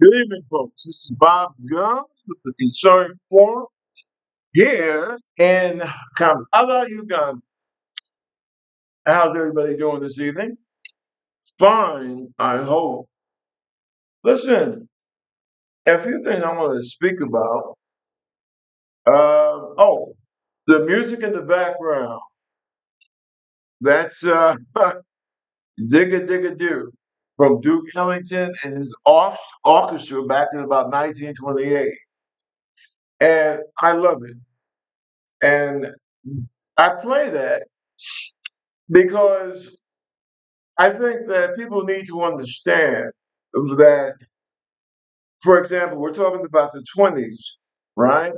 Good evening, folks. This is Bob Gumbs with the Concerned Forum here in How about you, Gumbs? How's everybody doing this evening? Fine, I hope. Listen, a few things I want to speak about. The music in the background. That's Digga Digga Do from Duke Ellington and his orchestra back in about 1928. And I love it. And I play that because I think that people need to understand that, for example, we're talking about the 20s, right?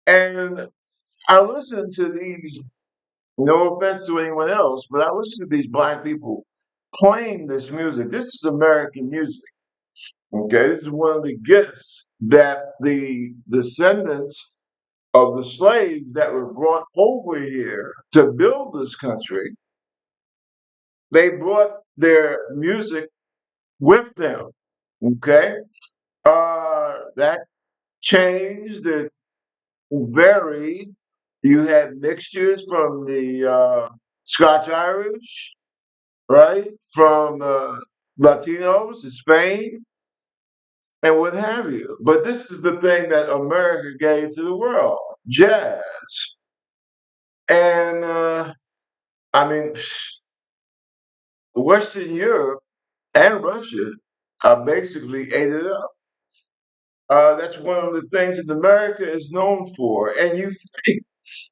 And I listen to these, no offense to anyone else, but I listen to these black people playing this music. This is American music, okay? This is one of the gifts that the descendants of the slaves that were brought over here to build this country, they brought their music with them, okay? That changed, it varied. You had mixtures from the Scotch Irish, right? From Latinos in Spain and what have you. But this is the thing that America gave to the world, jazz. And I mean, Western Europe and Russia basically ate it up. That's one of the things that America is known for. And you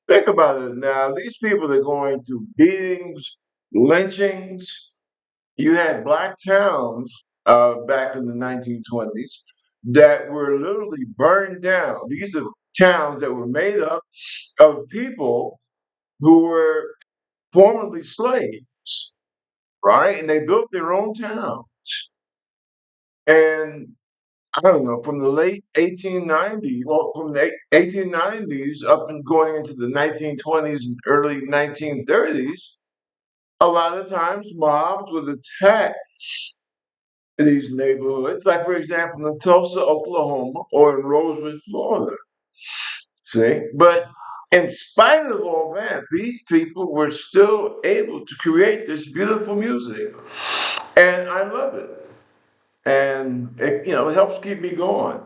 think about it now. These people are going through beatings, lynchings. You had black towns back in the 1920s that were literally burned down. These are towns that were made up of people who were formerly slaves, right? And they built their own town. And I don't know, from the late 1890s, well, from the 1890s up and going into the 1920s and early 1930s, a lot of times mobs would attack these neighborhoods, like, for example, in Tulsa, Oklahoma, or in Rosewood, Florida. See? But in spite of all that, these people were still able to create this beautiful music. And I love it. And it helps keep me going.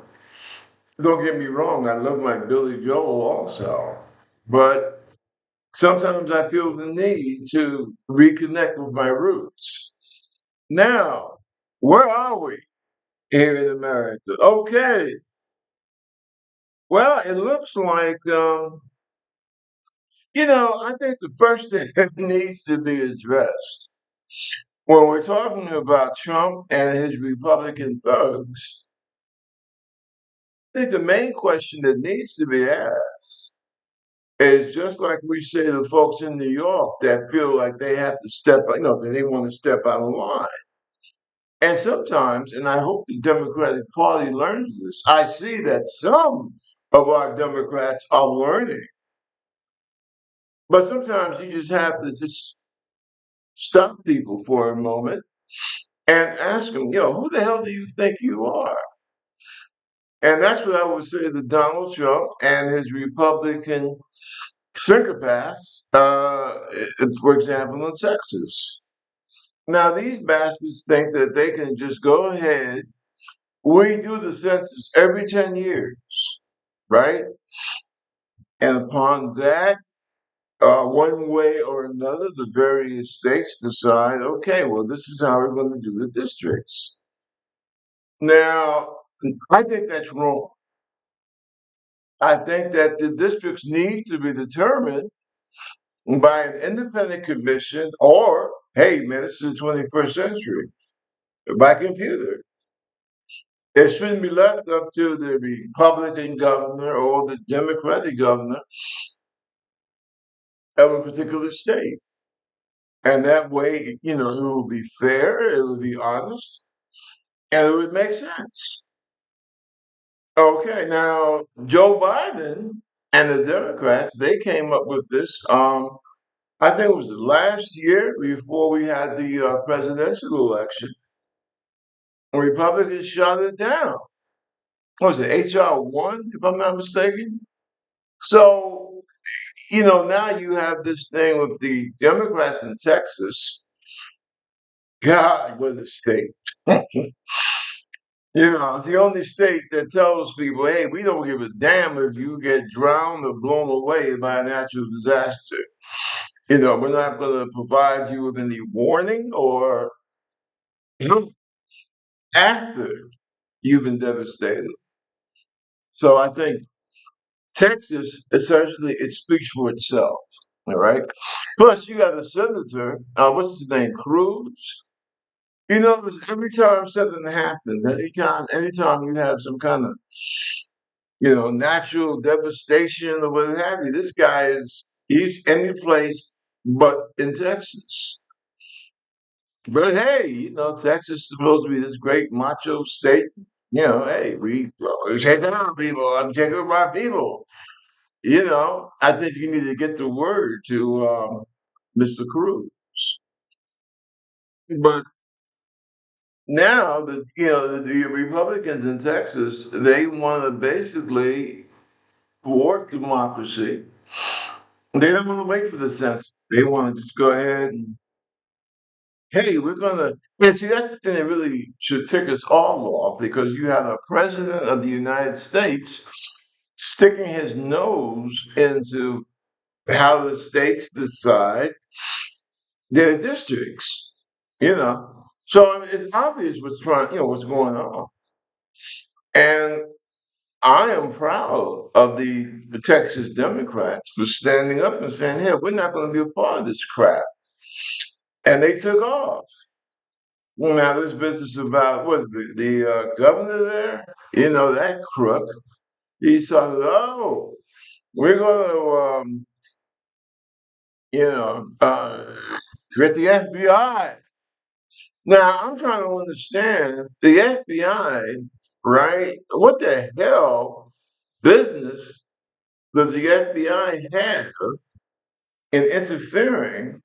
Don't get me wrong, I love my Billy Joel also. But sometimes I feel the need to reconnect with my roots. Now, where are we here in America? Okay, well, it looks like, I think the first thing that needs to be addressed when we're talking about Trump and his Republican thugs, I think the main question that needs to be asked is just like we say to folks in New York that feel like they have to that they want to step out of line. And sometimes, and I hope the Democratic Party learns this, I see that some of our Democrats are learning. But sometimes you just have to just stop people for a moment and ask them, who the hell do you think you are? And that's what I would say to Donald Trump and his Republican syncopaths, for example, in Texas. Now, these bastards think that they can just go ahead. We do the census every 10 years, right? And upon that, one way or another, the various states decide, okay, well, this is how we're going to do the districts. Now, I think that's wrong. I think that the districts need to be determined by an independent commission or, hey, man, this is the 21st century, by computer. It shouldn't be left up to the Republican governor or the Democratic governor of a particular state. And that way, it will be fair, it would be honest, and it would make sense. Okay, now Joe Biden and the Democrats, they came up with this. I think it was the last year before we had the presidential election. Republicans shot it down. What was it, HR 1, if I'm not mistaken? So, now you have this thing with the Democrats in Texas. God, what a state. It's the only state that tells people, hey, we don't give a damn if you get drowned or blown away by a natural disaster. We're not going to provide you with any warning or help after you've been devastated. So I think Texas, essentially, it speaks for itself. All right. Plus, you got a senator, what's his name, Cruz. Every time something happens, anytime you have some kind of, natural devastation or what have you, this guy he's any place but in Texas. But hey, Texas is supposed to be this great macho state. Hey, we take care of people. I'm taking care of my people. I think you need to get the word to Mr. Cruz. But now the Republicans in Texas, they want to basically thwart democracy. They don't want to wait for the census. They want to just go ahead and hey, we're gonna. And see, that's the thing that really should tick us all off because you have a president of the United States sticking his nose into how the states decide their districts. So I mean, it's obvious what's going on, and I am proud of the Texas Democrats for standing up and saying, "Hey, we're not going to be a part of this crap," and they took off. Well, now this business about what's the governor there? That crook. He started, oh, we're going to you know uh, get the FBI. Now I'm trying to understand the FBI, right? What the hell business does the FBI have in interfering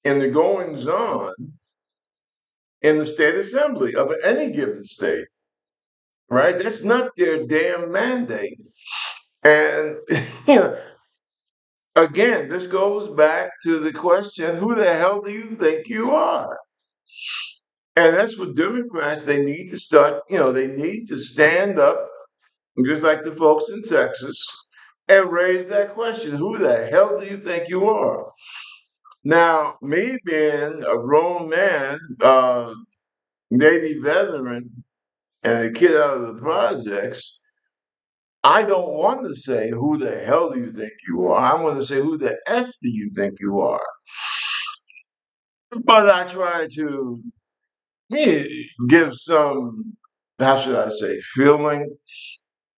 in the goings on in the state assembly of any given state? Right? That's not their damn mandate. And you know, again, this goes back to the question, who the hell do you think you are? And that's what Democrats, they need to start, they need to stand up, just like the folks in Texas, and raise that question. Who the hell do you think you are? Now, me being a grown man, Navy veteran, and a kid out of the projects, I don't want to say, who the hell do you think you are? I want to say, who the F do you think you are? But I try to give some, how should I say, feeling.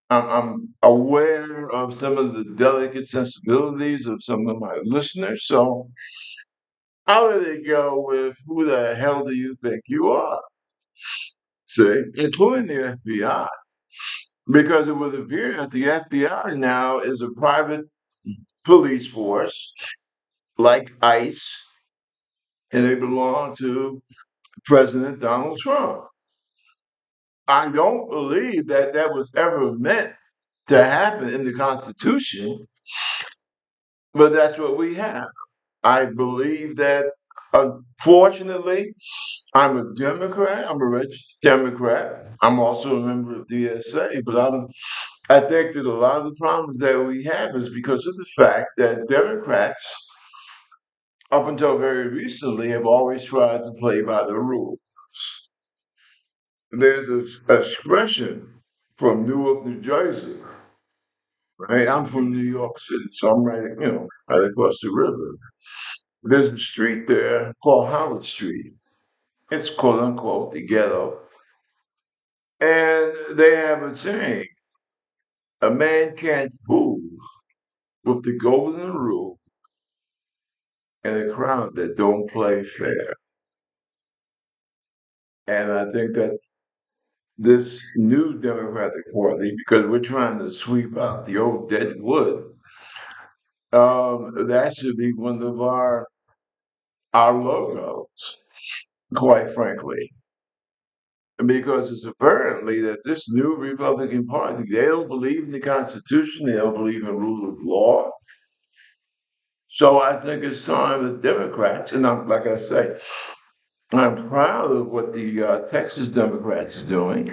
I'm aware of some of the delicate sensibilities of some of my listeners. So I'll let it go with who the hell do you think you are? See, including the FBI. Because it would appear that the FBI now is a private police force like ICE, and they belong to President Donald Trump. I don't believe that that was ever meant to happen in the Constitution, but that's what we have. I believe that, unfortunately, I'm a Democrat. I'm a registered Democrat. I'm also a member of DSA, but I think that a lot of the problems that we have is because of the fact that Democrats, up until very recently, have always tried to play by the rules. There's this expression from Newark, New Jersey, right? I'm from New York City, so I'm right across the river. There's a street there called Howard Street. It's quote unquote the ghetto. And they have a saying, a man can't fool with the golden rule in a crowd that don't play fair. And I think that this new Democratic Party, because we're trying to sweep out the old dead wood, that should be one of our logos, quite frankly. because it's apparently that this new Republican Party, they don't believe in the Constitution, they don't believe in rule of law. So I think it's time the Democrats, and I'm like I say, I'm proud of what the Texas Democrats are doing.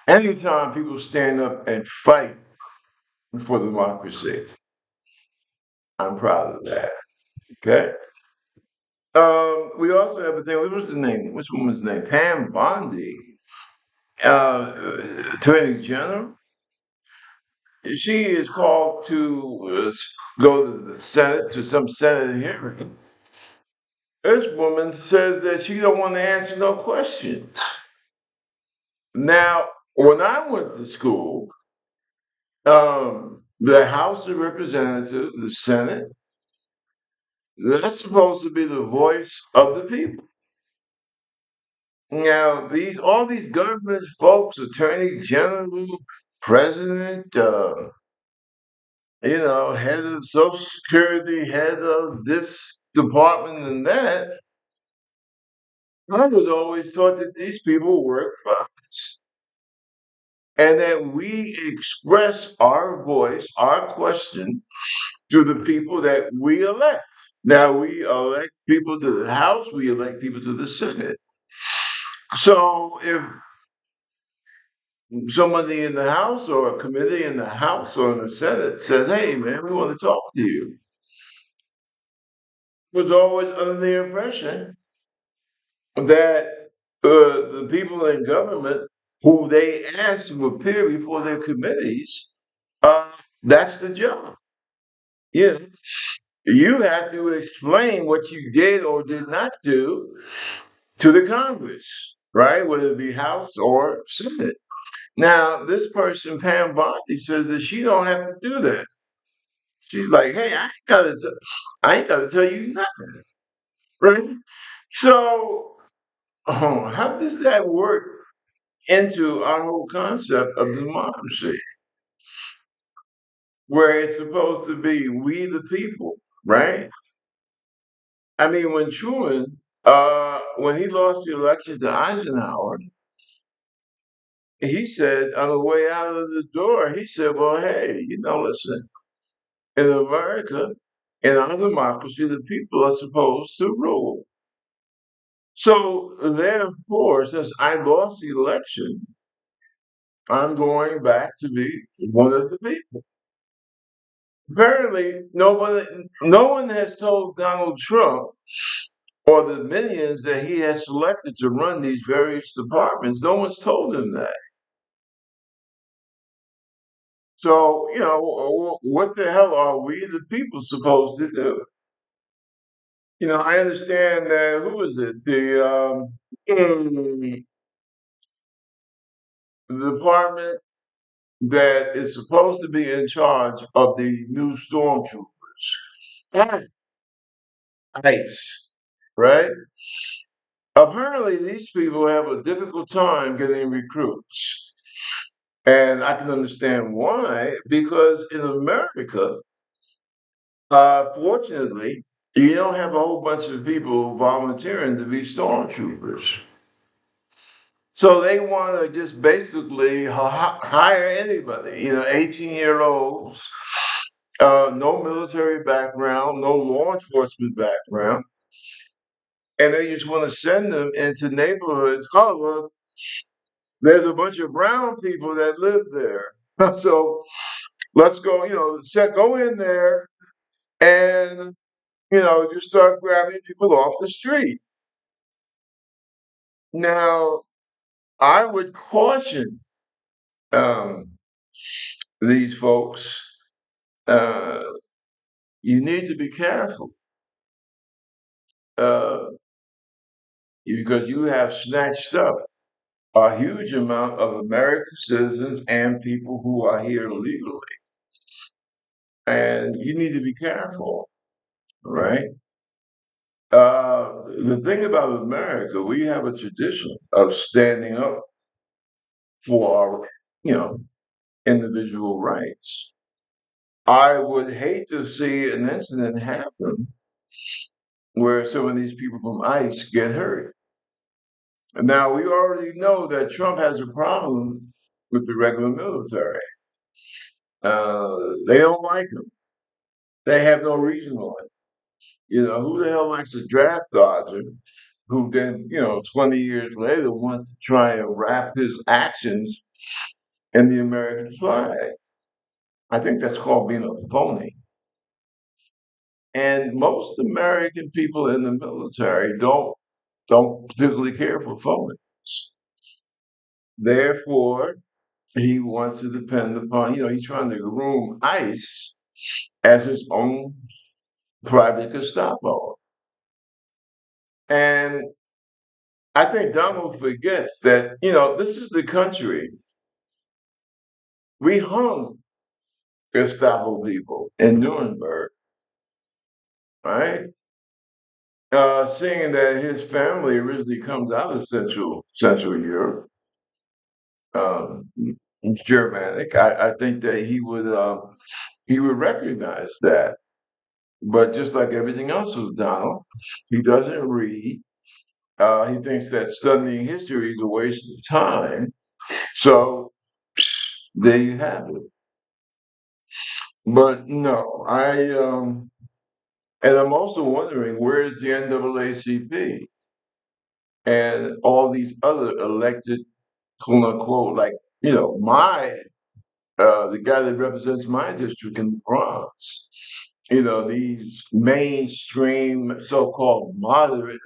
Anytime people stand up and fight for democracy, I'm proud of that. Okay. We also have a thing. What was the name? Which woman's name? Pam Bondi, Attorney General. She is called to go to the Senate to some Senate hearing. This woman says that she don't want to answer no questions. Now, when I went to school, the House of Representatives, the Senate, that's supposed to be the voice of the people. Now, these all these government folks, Attorney General, President, head of Social Security, head of this department and that. I was always taught that these people work for us and that we express our voice, our question to the people that we elect. Now, we elect people to the House, we elect people to the Senate. So if somebody in the House or a committee in the House or in the Senate says, hey, man, we want to talk to you, was always under the impression that the people in government who they ask to appear before their committees, uh, that's the job. Yeah, you have to explain what you did or did not do to the Congress, right? Whether it be House or Senate. Now, this person, Pam Bondi, says that she don't have to do that. She's like, hey, I ain't gotta tell you nothing, right? So, how does that work into our whole concept of democracy, where it's supposed to be we the people, right? I mean, when Truman, when he lost the election to Eisenhower, he said on the way out of the door, he said, "Well, hey, listen, in America, in our democracy, the people are supposed to rule." So therefore, since I lost the election, I'm going back to be one of the people. Apparently, no one has told Donald Trump or the minions that he has selected to run these various departments. No one's told him that. So, what the hell are we, the people, supposed to do? I understand that, who is it? The department that is supposed to be in charge of the new stormtroopers. Ah, ICE, right? Apparently, these people have a difficult time getting recruits. And I can understand why, because in America, fortunately, you don't have a whole bunch of people volunteering to be stormtroopers. So they want to just basically hire anybody, 18-year-olds, no military background, no law enforcement background, and they just want to send them into neighborhoods. Oh, well, there's a bunch of brown people that live there. So let's go, go in there and, just start grabbing people off the street. Now, I would caution um, these folks, uh, you need to be careful uh, because you have snatched up a huge amount of American citizens and people who are here legally. And you need to be careful, right? The thing about America, we have a tradition of standing up for our, individual rights. I would hate to see an incident happen where some of these people from ICE get hurt. And now we already know that Trump has a problem with the regular military. They don't like him. They have no reason to like him. Who the hell likes a draft dodger who then, 20 years later wants to try and wrap his actions in the American flag? I think that's called being a phony. And most American people in the military don't particularly care for phonies. Therefore, he wants to depend upon, he's trying to groom ICE as his own private Gestapo. And I think Donald forgets that, this is the country. We hung Gestapo people in Nuremberg, right? Seeing that his family originally comes out of Central Europe, um, Germanic, I think that he would recognize that. But just like everything else with Donald, he doesn't read. He thinks that studying history is a waste of time. So there you have it. But no, and I'm also wondering where is the NAACP and all these other elected, quote unquote, like my the guy that represents my district in the Bronx. These mainstream so-called moderate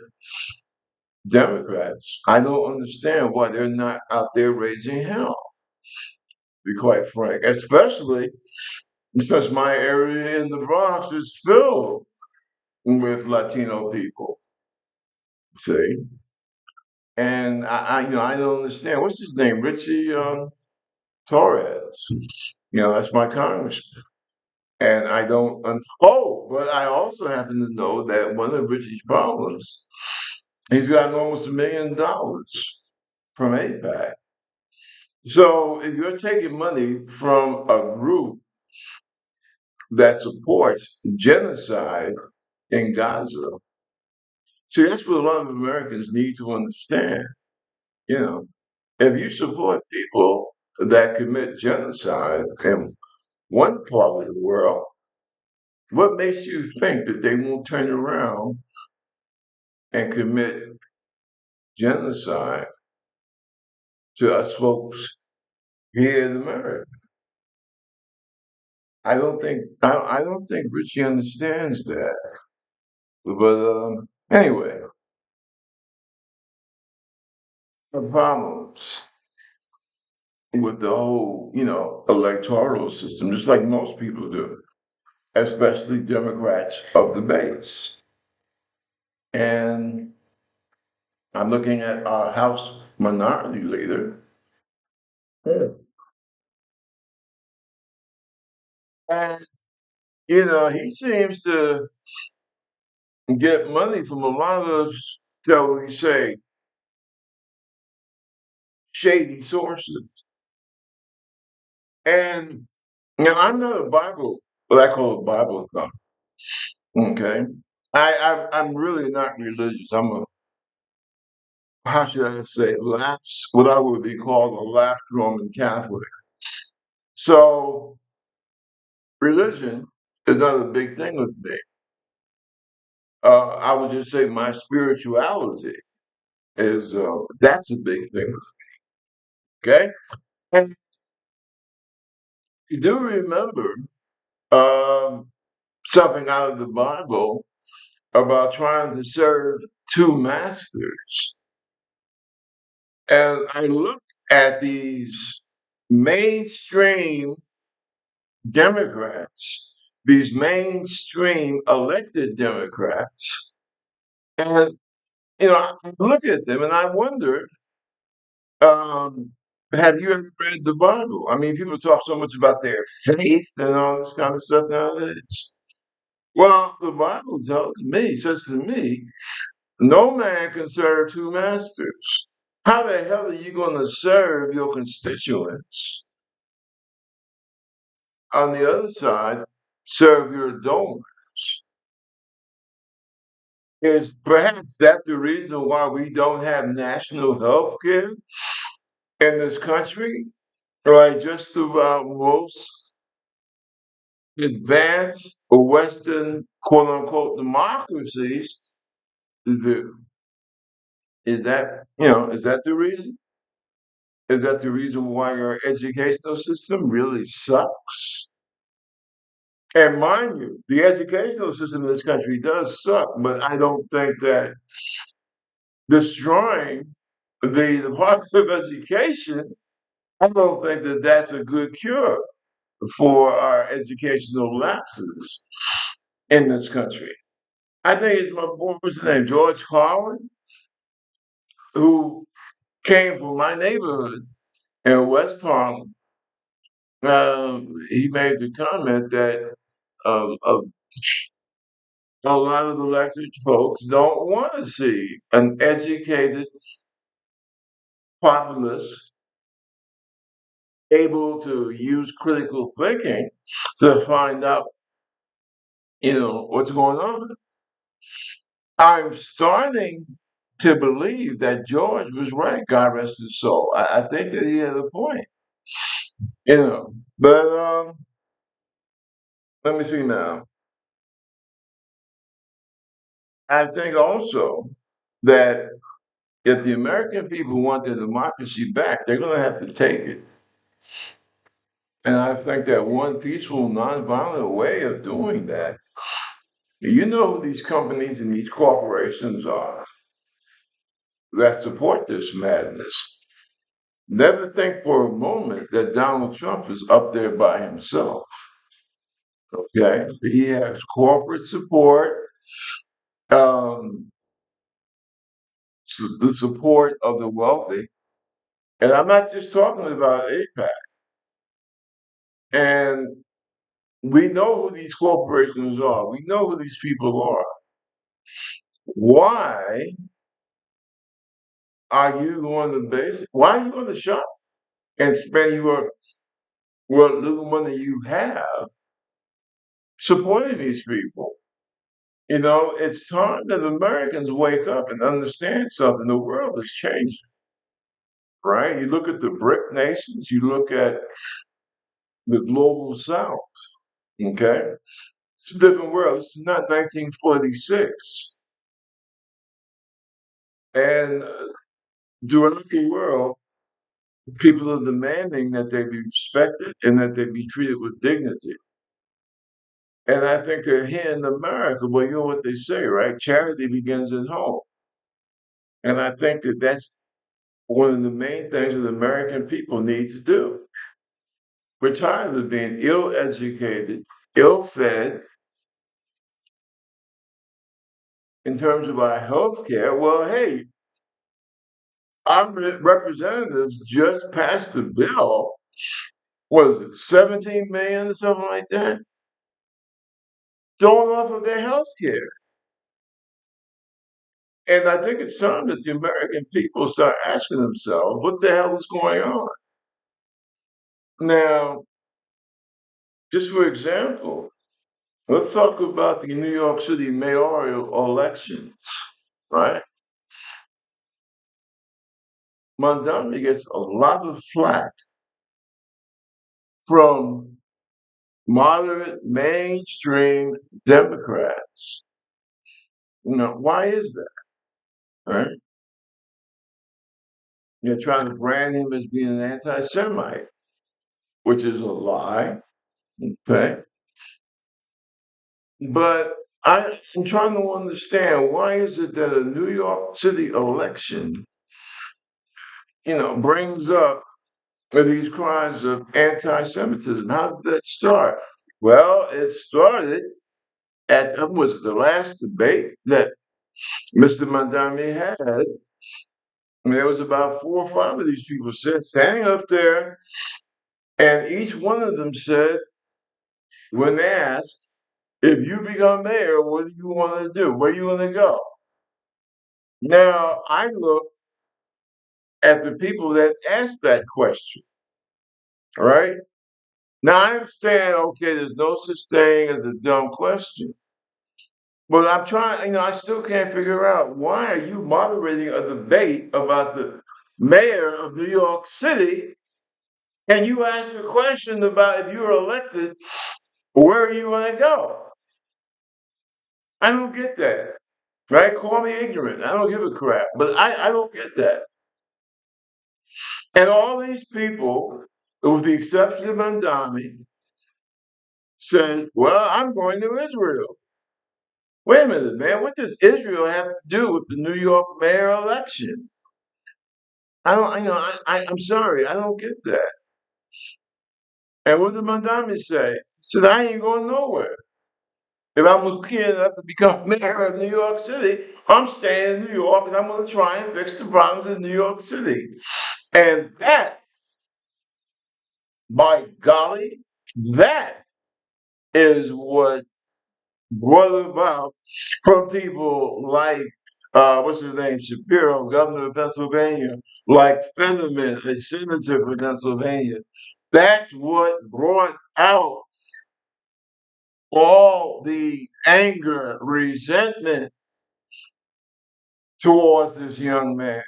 Democrats. I don't understand why they're not out there raising hell, to be quite frank. Especially since my area in the Bronx is filled with Latino people. See? And I don't understand. What's his name? Richie Torres. That's my congressman. And I don't. But I also happen to know that one of Richie's problems, he's gotten almost $1 million from APAC. So if you're taking money from a group that supports genocide in Gaza, see, that's what a lot of Americans need to understand. You know, if you support people that commit genocide in one part of the world, what makes you think that they won't turn around and commit genocide to us folks here in America? I don't think Richie understands that. But anyway, the problems with the whole, electoral system, just like most people do, especially Democrats of the base. And I'm looking at our House Minority Leader. Yeah. And, he seems to get money from a lot of, shall we say, shady sources. And, I'm not a what I call a Bible thumper, okay? I'm really not religious. I'm a, how should I say, what I would be called a lapsed Roman Catholic. So religion is not a big thing with me. I would just say my spirituality is that's a big thing with me. Okay, and you do remember um, something out of the Bible about trying to serve two masters, and I look at these mainstream Democrats, these mainstream elected Democrats, and I look at them and I wonder, um, have you ever read the Bible? I mean, people talk so much about their faith and all this kind of stuff nowadays. Well, the Bible says to me, no man can serve two masters. How the hell are you going to serve your constituents? On the other side, serve your donors. Is perhaps that the reason why we don't have national health care in this country? Like just about most advanced Western quote unquote democracies do. Is that the reason? Is that the reason why our educational system really sucks? And mind you, the educational system in this country does suck, but I don't think that destroying the Department of Education, I don't think that that's a good cure for our educational lapses in this country. I think it's my boy, what's his name, George Carlin, who came from my neighborhood in West Harlem. He made the comment that a lot of elected folks don't want to see an educated populace able to use critical thinking to find out, what's going on. I'm starting to believe that George was right. God rest his soul. I think that he had a point, you know. But let me see now. I think also that if the American people want their democracy back, they're going to have to take it. And I think that one peaceful, nonviolent way of doing that, you know who these companies and these corporations are that support this madness. Never think for a moment that Donald Trump is up there by himself. Okay, he has corporate support, um, the support of the wealthy, and I'm not just talking about APAC. And we know who these corporations are. We know who these people are. Why are you going to base? Why are you going to shop and spend your what little money you have supporting these people? It's time that Americans wake up and understand something. The world is changing, right? You look at the BRIC nations, you look at the global south, okay? It's a different world. It's not 1946. And throughout the world, people are demanding that they be respected and that they be treated with dignity. And I think that here in America, well, you know what they say, right? Charity begins at home. And I think that that's one of the main things that the American people need to do. We're tired of being ill educated, ill fed in terms of our health care. Well, hey, our representatives just passed a bill. What is it, 17 million or something like that? Throwing off of their health care. And I think it's time that the American people start asking themselves, what the hell is going on? Now, just for example, let's talk about the New York City mayoral elections, right? Montgomery gets a lot of flack from moderate mainstream Democrats. Why is that? Right? You're trying to brand him as being an anti-Semite, which is a lie. Okay. But I'm trying to understand why is it that a New York City election, brings up these cries of anti-Semitism? How did that start? Well, it started at was it the last debate that Mr. Mandami had. I mean, there was about 4 or 5 of these people standing up there, and each one of them said, when asked, if you become mayor, what do you want to do? Where you want to go? Now, I look at the people that asked that question, right? Now, I understand, okay, there's no such thing as a dumb question. But I'm trying, I still can't figure out why are you moderating a debate about the mayor of New York City and you ask a question about if you were elected, where are you going to go? I don't get that. Right? Call me ignorant. I don't give a crap. But I don't get that. And all these people, with the exception of Mandami, said, well, I'm going to Israel. Wait a minute, man. What does Israel have to do with the New York mayor election? I don't, I'm sorry. I don't get that. And what did Mandami say? He said, I ain't going nowhere. If I'm lucky enough to become mayor of New York City, I'm staying in New York and I'm going to try and fix the problems in New York City. And that, by golly, that is what brought about from people like, what's his name, Shapiro, governor of Pennsylvania, like Fetterman, a senator from Pennsylvania. That's what brought out all the anger, resentment towards this young man.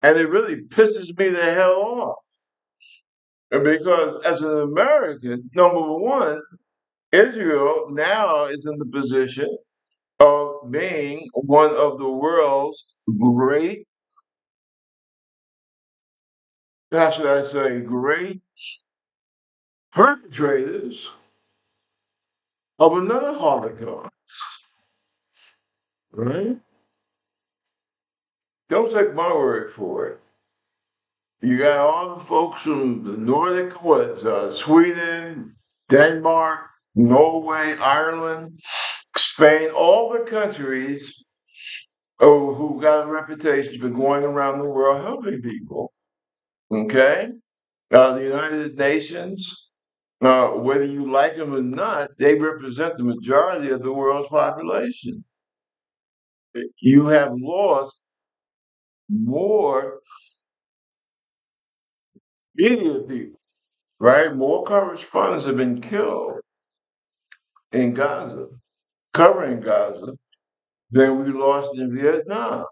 And it really pisses me the hell off. And because as an American, number one, Israel now is in the position of being one of the world's great, how should I say, great perpetrators of another Holocaust, right? Don't take my word for it. You got all the folks from the Nordic, Sweden, Denmark, Norway, Ireland, Spain, all the countries who got a reputation for going around the world helping people. Okay? The United Nations, whether you like them or not, they represent the majority of the world's population. You have lost more media people, right? More correspondents have been killed in Gaza, covering Gaza, than we lost in Vietnam,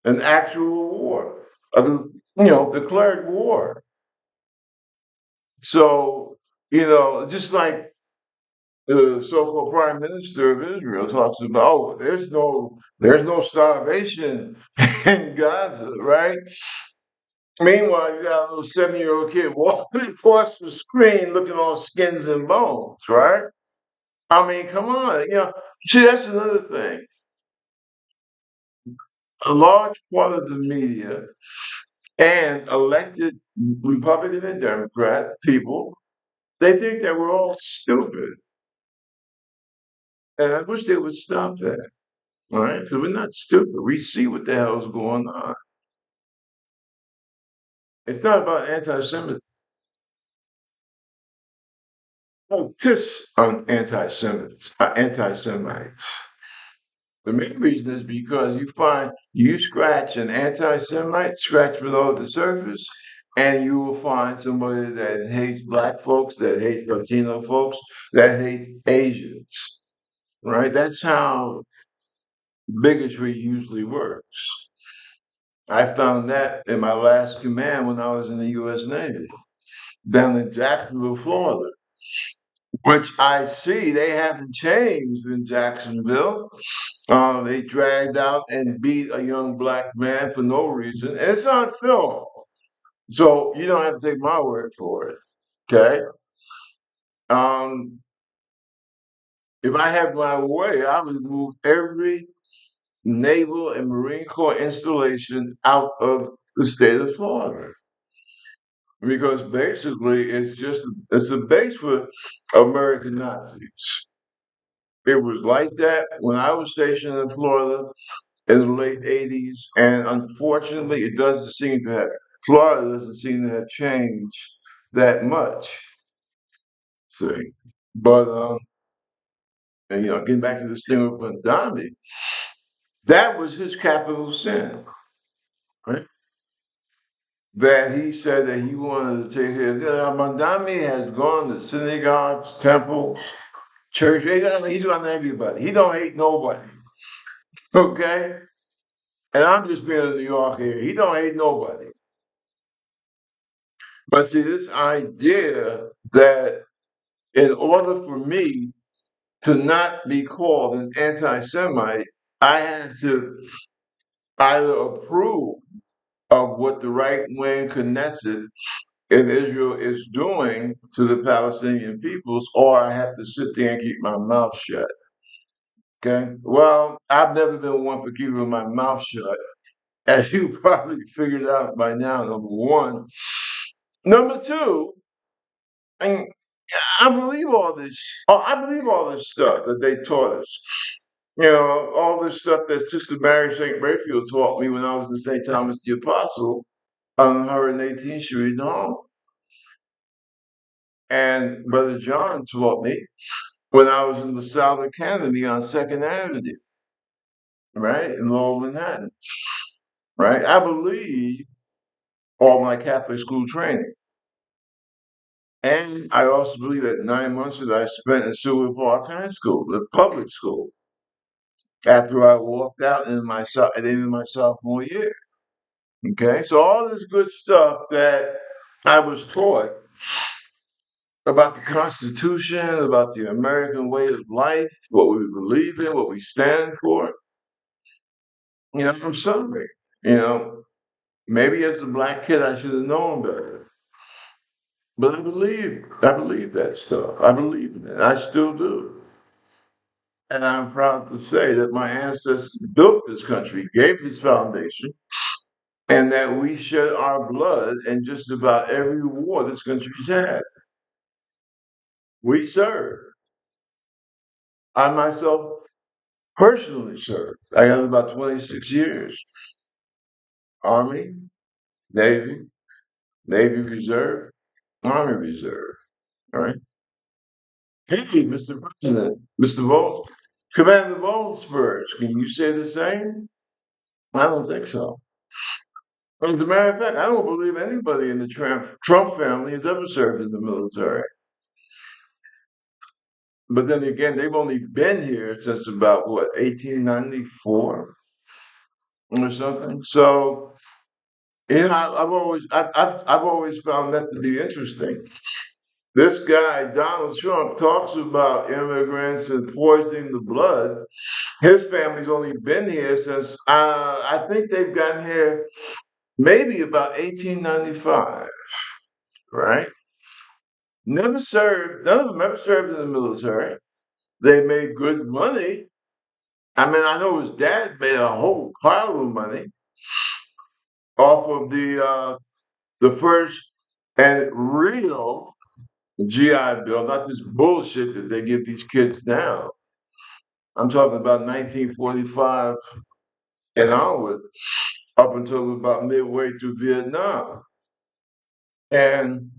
an actual war, declared war. So, just like the so-called prime minister of Israel talks about, oh, there's no starvation in Gaza, right? Meanwhile, you got a little 7-year-old kid walking across the screen looking all skins and bones, right? I mean, come on, see, that's another thing. A large part of the media and elected Republican and Democrat people, they think that we're all stupid. And I wish they would stop that. All right, because we're not stupid. We see what the hell's going on. It's not about anti-Semitism. Oh, piss on anti-Semites. Anti-Semites. The main reason is because you scratch an anti-Semite, scratch below the surface, and you will find somebody that hates black folks, that hates Latino folks, that hates Asians. Right? That's how bigotry usually works. I found that in my last command when I was in the U.S. Navy down in Jacksonville, Florida, which I see they haven't changed in Jacksonville. They dragged out and beat a young black man for no reason. And it's on film. So you don't have to take my word for it. Okay. Um, if I had my way, I would move every naval and Marine Corps installation out of the state of Florida. Because basically it's a base for American Nazis. It was like that when I was stationed in Florida in the late '80s, and unfortunately, Florida doesn't seem to have changed that much. See, but and getting back to this thing with Mandami, that was his capital sin, right? That he said that he wanted to take care of. Mandami has gone to synagogues, temples, Church, he's on everybody. He don't hate nobody. Okay? And I'm just being in New York here. He don't hate nobody. But see, this idea that in order for me to not be called an anti-Semite, I had to either approve of what the right wing Knesset in Israel is doing to the Palestinian peoples, or I have to sit there and keep my mouth shut. Okay. Well, I've never been one for keeping my mouth shut, as you probably figured out by now. Number one. Number two, I, I believe all this. I believe all this stuff that they taught us. You know, all this stuff that Sister Mary St. Raphael taught me when I was in St. Thomas the Apostle on 118th Street in Harlem. And Brother John taught me when I was in the Southern Academy on Second Avenue, right, in Lower Manhattan, right. I believe all my Catholic school training, and I also believe that 9 months that I spent in Seward Park High School, the public school, after I walked out in my sophomore year. Okay, so all this good stuff that I was taught about the Constitution, about the American way of life, what we believe in, what we stand for. You know, I'm sorry. You know, maybe as a black kid I should have known better. But I believe that stuff. I believe in it. I still do. And I'm proud to say that my ancestors built this country, gave its foundation, and that we shed our blood in just about every war this country's had. We served. I myself personally served. I got about 26 years. Army, Navy, Navy Reserve, Army Reserve. All right. Hey, Mr. President, Mr. Vol, Commander Volsberg, can you say the same? I don't think so. As a matter of fact, I don't believe anybody in the Trump family has ever served in the military. But then again, they've only been here since about what, 1894 or something. So, you know, I've always found that to be interesting. This guy, Donald Trump, talks about immigrants and poisoning the blood. His family's only been here since I think they've gotten here maybe about 1895, right? Never served, none of them ever served in the military. They made good money. I mean, I know his dad made a whole pile of money off of the first and real GI Bill, not this bullshit that they give these kids now. I'm talking about 1945 and onward, up until about midway through Vietnam. And,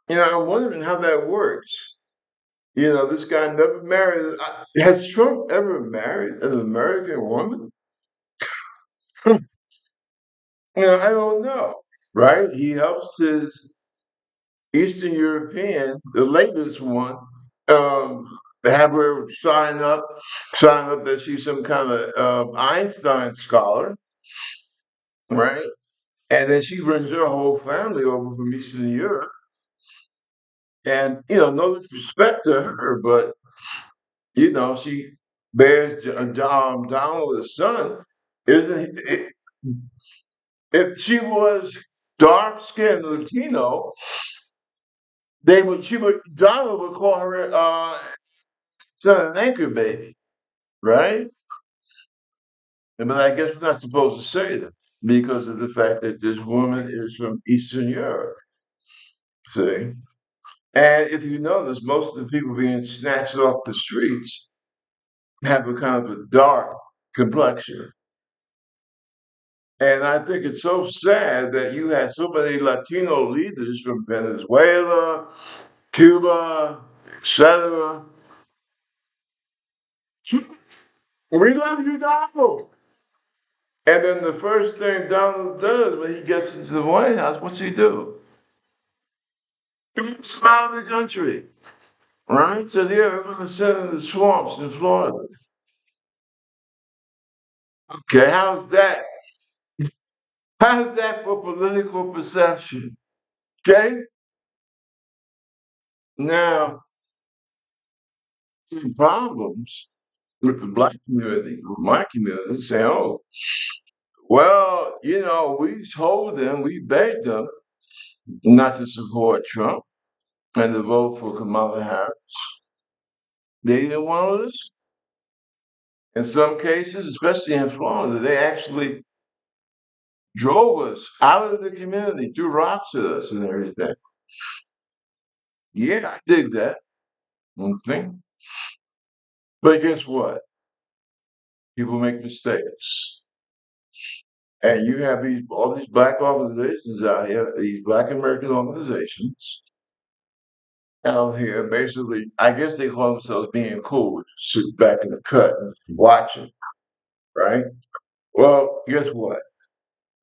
you know, I'm wondering how that works. You know, this guy never married. Has Trump ever married an American woman? You know, I don't know, right? He helps his Eastern European, the latest one, um, have her sign up that she's some kind of Einstein scholar, right? And then she brings her whole family over from Eastern Europe. And, you know, no disrespect to her, but, you know, she bears Donald as son. Isn't it, if she was dark skinned Latino, Donald would call her son an anchor baby, right? But I guess we're not supposed to say that because of the fact that this woman is from Eastern Europe. See? And if you notice, most of the people being snatched off the streets have a kind of a dark complexion. And I think it's so sad that you had so many Latino leaders from Venezuela, Cuba, etc. We love you, Donald. And then the first thing Donald does when he gets into the White House, what's he do? Smile the country. right? So they're going to send in the swamps in Florida. Okay, how's that? How's that for political perception? Okay, now the problems with the black community, with my community, say, oh, well, we told them, we begged them not to support Trump and to vote for Kamala Harris. They didn't want to listen. In some cases, especially in Florida, they actually drove us out of the community, threw rocks at us and everything. Yeah, I dig that. Okay. But guess what? People make mistakes. And you have all these black organizations out here, these black American organizations out here, basically, I guess they call themselves being cool, sit back in the cut and watching, right? Well, guess what?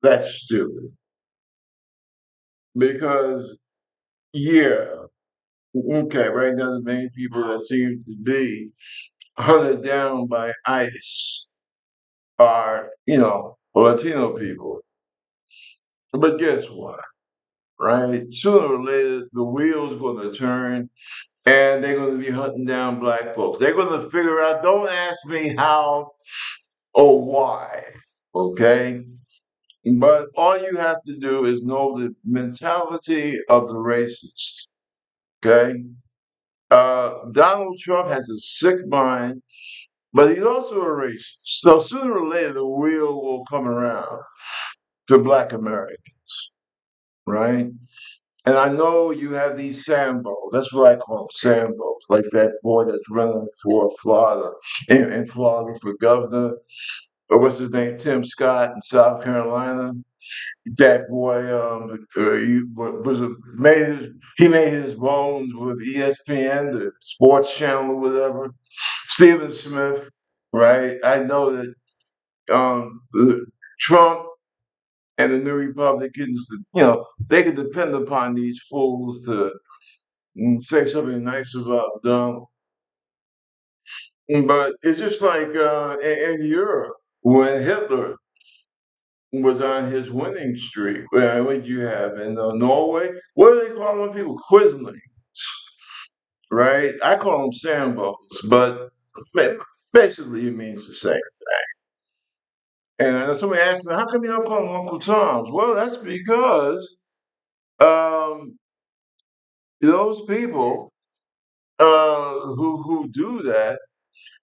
That's stupid. Because, yeah, okay, right now the main people that seem to be hunted down by ICE are, Latino people. But guess what? Right? Sooner or later, the wheel's going to turn and they're going to be hunting down black folks. They're going to figure out, don't ask me how or why, okay? But all you have to do is know the mentality of the racist, okay? Donald Trump has a sick mind, but he's also a racist. So sooner or later, the wheel will come around to black Americans, right? And I know you have these Sambos. That's what I call them, Sambos. Like that boy that's running for Florida, in Florida for governor. Or what's his name? Tim Scott in South Carolina. That boy, he made his bones with ESPN, the sports channel or whatever. Stephen Smith, right? I know that Trump and the New Republicans, they could depend upon these fools to say something nice about Donald. But it's just like in Europe when Hitler was on his winning streak. What did you have in Norway? What do they call them people? Quislings, right? I call them Sambos, but basically it means the same. And somebody asked me, how come you don't call them Uncle Toms? Well, that's because um, those people who do that,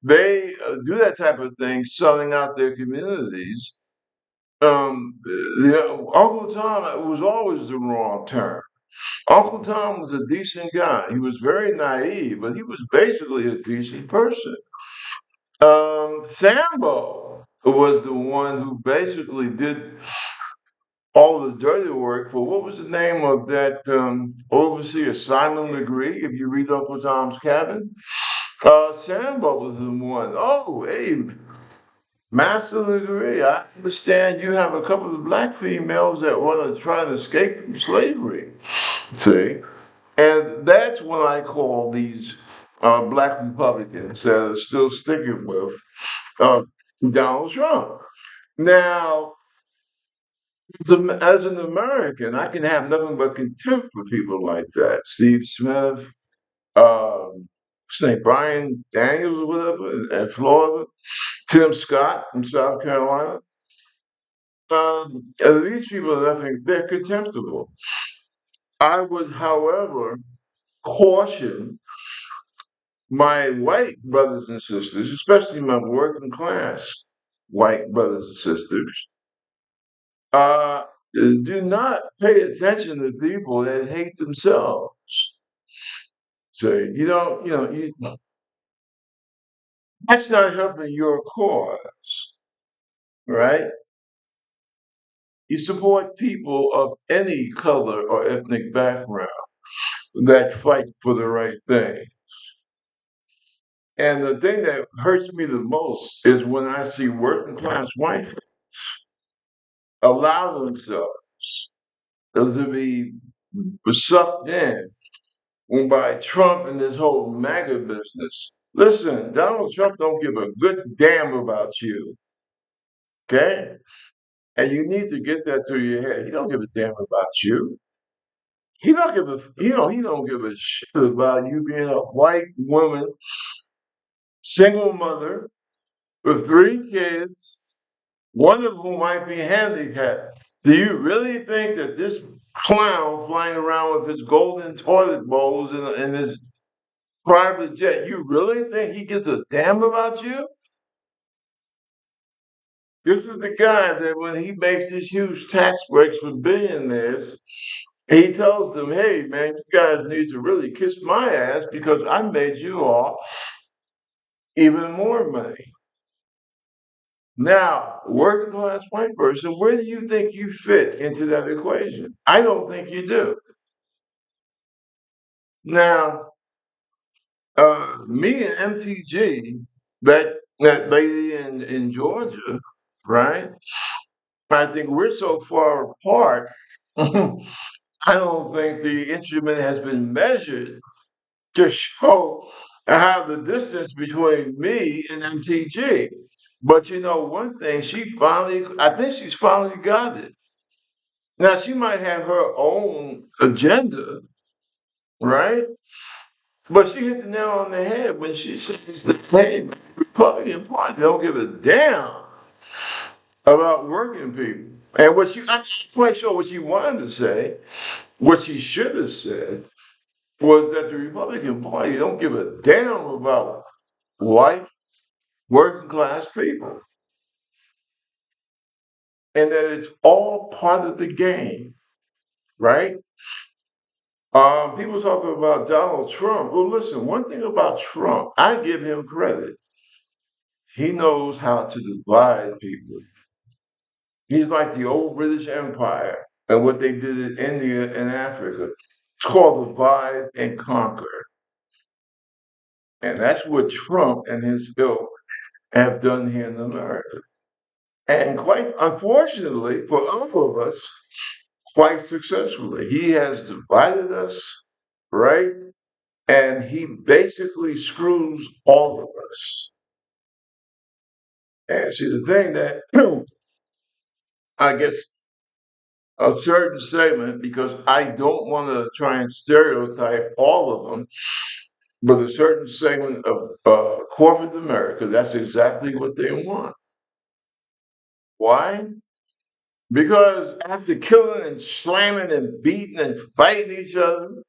they do that type of thing, selling out their communities. Uncle Tom was always the wrong term. Uncle Tom was a decent guy. He was very naive, but he was basically a decent person. Sambo was the one who basically did all the dirty work for what was the name of that overseer, Simon Legree, if you read Uncle Tom's Cabin? Sambo was the one. Oh, hey, Master Legree, I understand you have a couple of black females that want to try to escape from slavery. See? And that's what I call these black Republicans that are still sticking with uh, Donald Trump. Now, as an American, I can have nothing but contempt for people like that. Steve Smith, what's his name, Brian Daniels or whatever in Florida, Tim Scott from South Carolina. These people are nothing, they're contemptible. I would, however, caution my white brothers and sisters, especially my working class white brothers and sisters, uh, do not pay attention to people that hate themselves. So that's not helping your cause, right? You support people of any color or ethnic background that fight for the right thing. And the thing that hurts me the most is when I see working class white allow themselves to be sucked in by Trump and this whole MAGA business. Listen, Donald Trump don't give a good damn about you, okay? And you need to get that through your head. He don't give a damn about you. He don't give a shit about you being a white woman, single mother with 3 kids, one of whom might be handicapped. Do you really think that this clown flying around with his golden toilet bowls in his private jet, you really think he gives a damn about you? This is the guy that when he makes these huge tax breaks for billionaires, he tells them, hey, man, you guys need to really kiss my ass because I made you all even more money. Now, working class white person, where do you think you fit into that equation? I don't think you do. Now, me and MTG, that lady in Georgia, right? I think we're so far apart. I don't think the instrument has been measured to show how the distance between me and MTG. But you know, one thing, I think she's finally got it. Now, she might have her own agenda, right? But she hit the nail on the head when she says that, hey, man, the Republican Party don't give a damn about working people. And I'm not quite sure what she wanted to say, what she should have said was that the Republican Party don't give a damn about white working class people, and that it's all part of the game, right? People talk about Donald Trump. Well, listen, one thing about Trump, I give him credit. He knows how to divide people. He's like the old British Empire and what they did in India and Africa. It's called divide and conquer. And that's what Trump and his ilk have done here in America. And quite unfortunately for all of us, quite successfully. He has divided us, right? And he basically screws all of us. And see, the thing that I guess a certain segment, because I don't want to try and stereotype all of them, but a certain segment of corporate America, that's exactly what they want. Why? Because after killing and slamming and beating and fighting each other,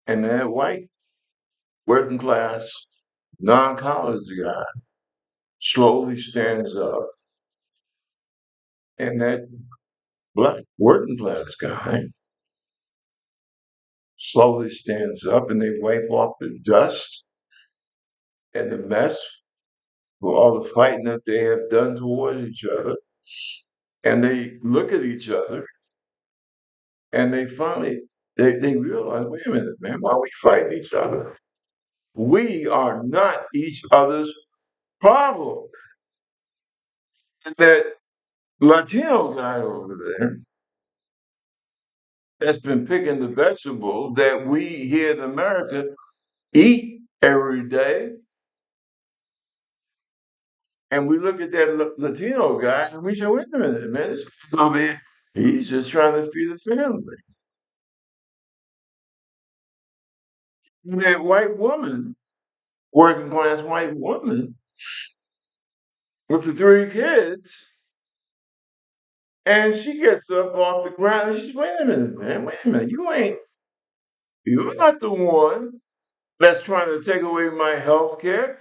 and that white working class non-college guy slowly stands up, and that black working class guy slowly stands up, and they wipe off the dust and the mess for all the fighting that they have done towards each other, and they look at each other, and they finally they realize, wait a minute, man, why are we fighting each other? We are not each other's problem. And that Latino guy over there that's been picking the vegetable that we here in America eat every day. And we look at that Latino guy and we say, wait a minute, man, this guy over here, he's just trying to feed a family. And that white woman, working class white woman with the 3 kids, and she gets up off the ground and she's, wait a minute, man, wait a minute, you're not the one that's trying to take away my health care.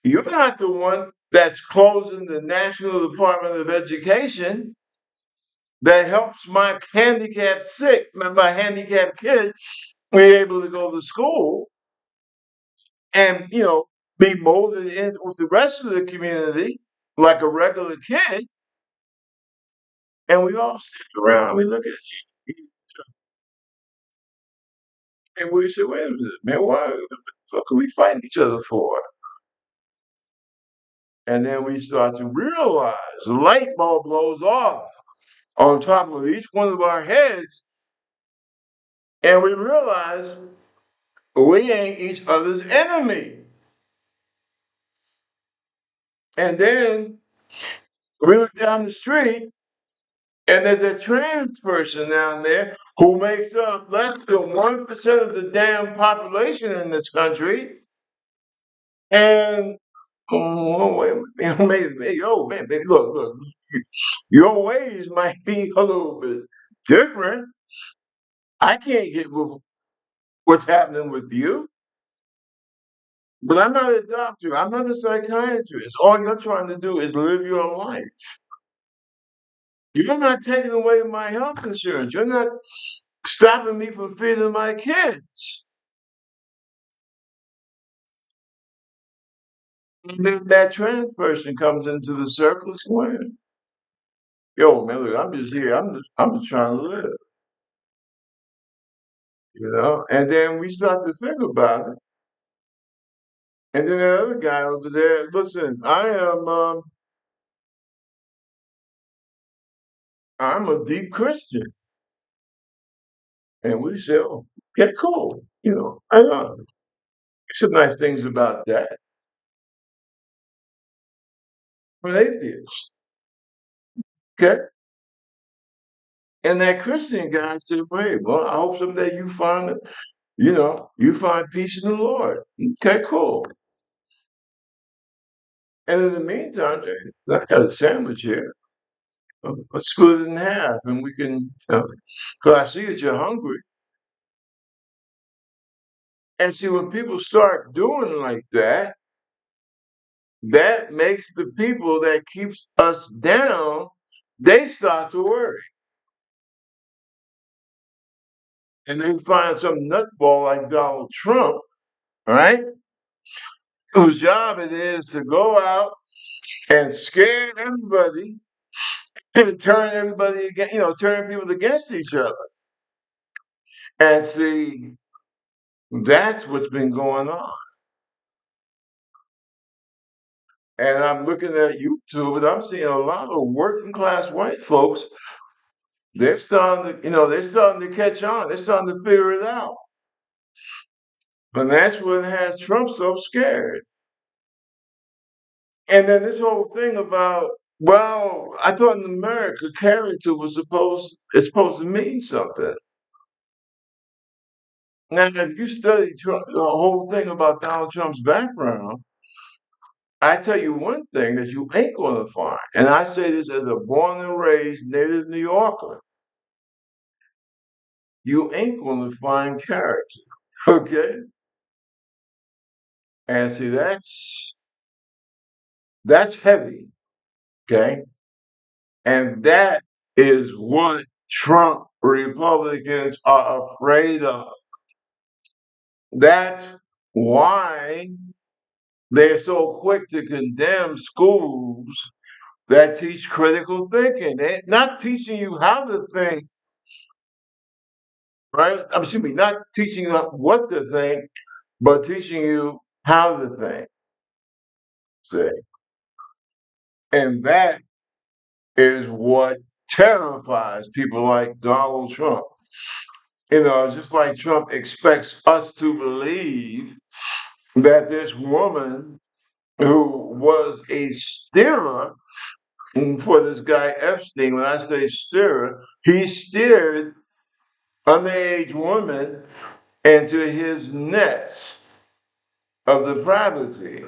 You're not the one that's closing the National Department of Education that helps my handicapped kid be able to go to school and, be molded in with the rest of the community like a regular kid. And we all sit around, we look at you, and we say, wait a minute, man, what the fuck are we fighting each other for? And then we start to realize the light bulb blows off on top of each one of our heads And we realize we ain't each other's enemy. And then we look down the street and there's a trans person down there who makes up less than 1% of the damn population in this country. And oh, wait, maybe, oh man, baby, look, your ways might be a little bit different. I can't get with what's happening with you, but I'm not a doctor. I'm not a psychiatrist. All you're trying to do is live your life. You're not taking away my health insurance. You're not stopping me from feeding my kids. And then that trans person comes into the circle square. Yo, man, look, I'm just here. I'm just trying to live, you know. And then we start to think about it. And then the other guy over there, listen, I'm a deep Christian. And we say, oh, okay, cool. You know, I know. Some nice things about that. For an atheist. Okay. And that Christian guy said, wait, well, I hope someday you find it, you find peace in the Lord. Okay, cool. And in the meantime, I got a sandwich here. Let's split it in half and we can, because I see that you're hungry. And see, when people start doing like that makes the people that keeps us down, they start to worry. And they find some nutball like Donald Trump, right? Whose job it is to go out and scare everybody and turn everybody against, turn people against each other. And see, that's what's been going on. And I'm looking at YouTube and I'm seeing a lot of working class white folks. They're starting to catch on. They're starting to figure it out. And that's what has Trump so scared. And then this whole thing about, well, I thought in America character was supposed to mean something. Now, if you study Trump, the whole thing about Donald Trump's background, I tell you one thing that you ain't going to find, and I say this as a born and raised native New Yorker, you ain't going to find character. Okay, and see that's heavy. Okay, and that is what Trump Republicans are afraid of. That's why they're so quick to condemn schools that teach critical thinking. They're not teaching you how to think, right? Excuse me, not teaching you what to think, but teaching you how to think. See, and that is what terrifies people like Donald Trump. Just like Trump expects us to believe that this woman who was a steerer for this guy Epstein, when I say steerer, he steered underage women into his nest of depravity.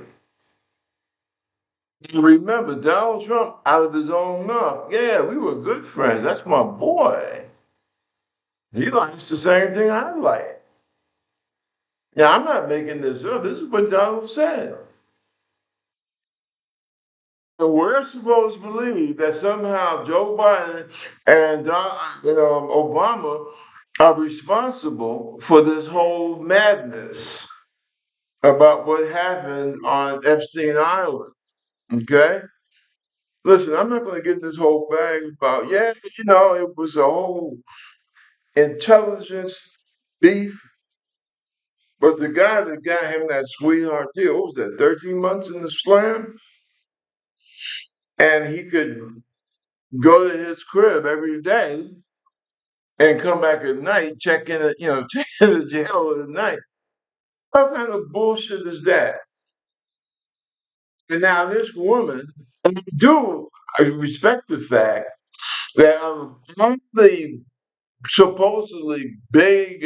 Remember, Donald Trump, out of his own mouth, yeah, we were good friends. That's my boy. He likes the same thing I like. Yeah, I'm not making this up. This is what Donald said. And we're supposed to believe that somehow Joe Biden and Obama are responsible for this whole madness about what happened on Epstein Island. Okay? Listen, I'm not going to get this whole bang about, yeah, it was a whole intelligence beef, but the guy that got him that sweetheart deal, what was that, 13 months in the slam? And he could go to his crib every day and come back at night, check in, check in the jail at night. What kind of bullshit is that? And now this woman, and I do respect the fact that all the supposedly big,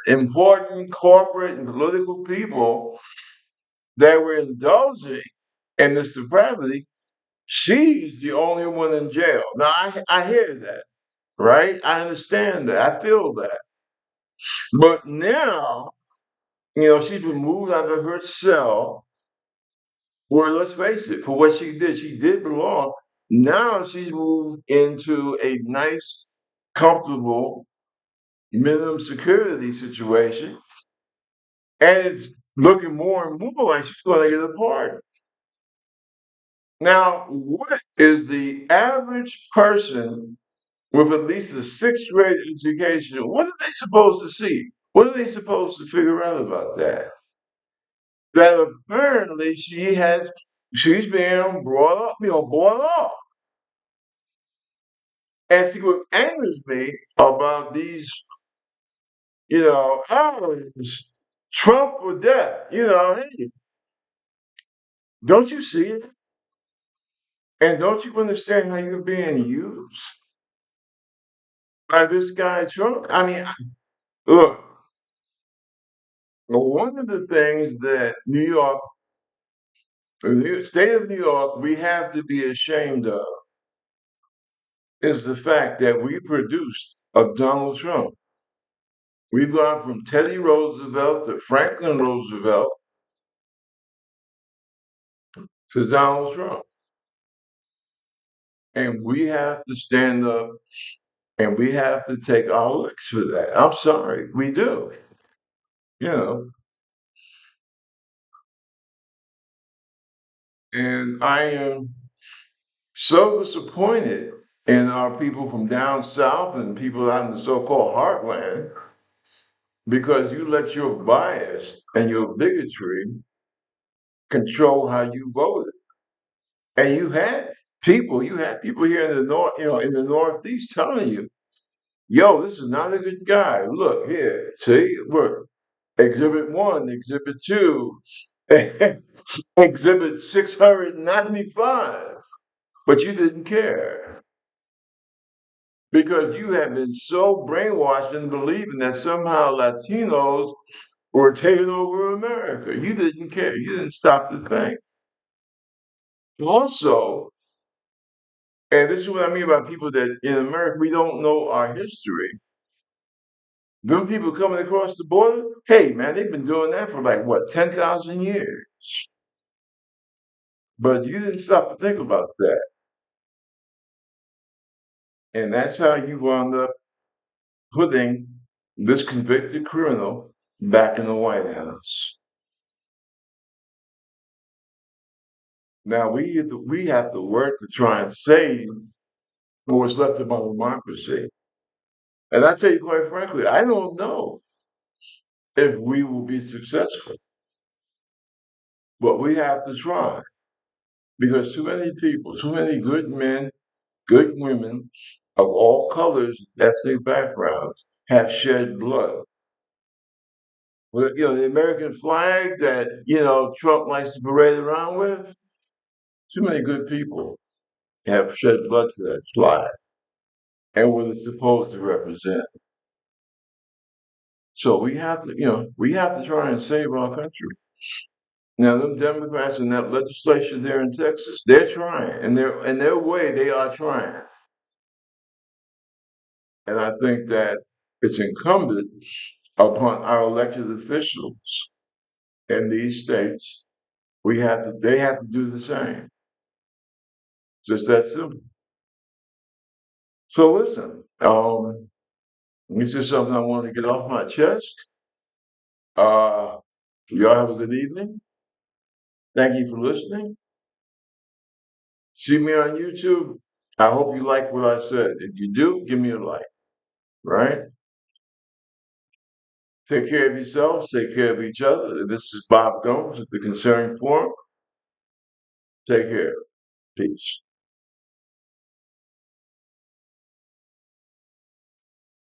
important corporate and political people that were indulging in this depravity, she's the only one in jail. Now, I hear that, right? I understand that. I feel that. But now, she's been moved out of her cell. Well, let's face it, for what she did belong. Now she's moved into a nice, comfortable minimum security situation, and it's looking more and more like she's going to get a pardon. Now, what is the average person with at least a sixth grade education? What are they supposed to see? What are they supposed to figure out about that? That apparently she's being brought up. And see what angers me about these, it's Trump or death. Hey, don't you see it? And don't you understand how you're being used by this guy Trump? I mean, look, one of the things that the state of New York, we have to be ashamed of is the fact that we produced a Donald Trump. We've gone from Teddy Roosevelt to Franklin Roosevelt to Donald Trump. And we have to stand up and we have to take our licks for that. I'm sorry, we do. You know, and I am so disappointed in our people from down south and people out in the so-called heartland because you let your bias and your bigotry control how you voted. And you had people here in the north, in the northeast telling you, yo, this is not a good guy. Look here, see, look, exhibit one, exhibit two, exhibit 695. But you didn't care because you have been so brainwashed into believing that somehow Latinos were taking over America. You didn't care. You didn't stop to think. Also, and this is what I mean by people that in America we don't know our history. Them people coming across the border, hey man, they've been doing that for like what, 10,000 years. But you didn't stop to think about that. And that's how you wound up putting this convicted criminal back in the White House. Now we have to work to try and save what's left of our democracy. And I tell you quite frankly, I don't know if we will be successful, but we have to try because too many people, too many good men, good women of all colors, ethnic backgrounds have shed blood. Well, the American flag that, Trump likes to parade around with, too many good people have shed blood for that flag and what it's supposed to represent. So we have to try and save our country. Now, them Democrats in that legislation there in Texas, they're trying. In their way, they are trying. And I think that it's incumbent upon our elected officials in these states, they have to do the same. Just that simple. So listen, this is something I want to get off my chest. Uh, y'all have a good evening. Thank you for listening. See me on YouTube. I hope you like what I said. If you do, give me a like, right? Take care of yourselves, take care of each other. This is Bob Gomes at the Concerned Forum. Take care. Peace.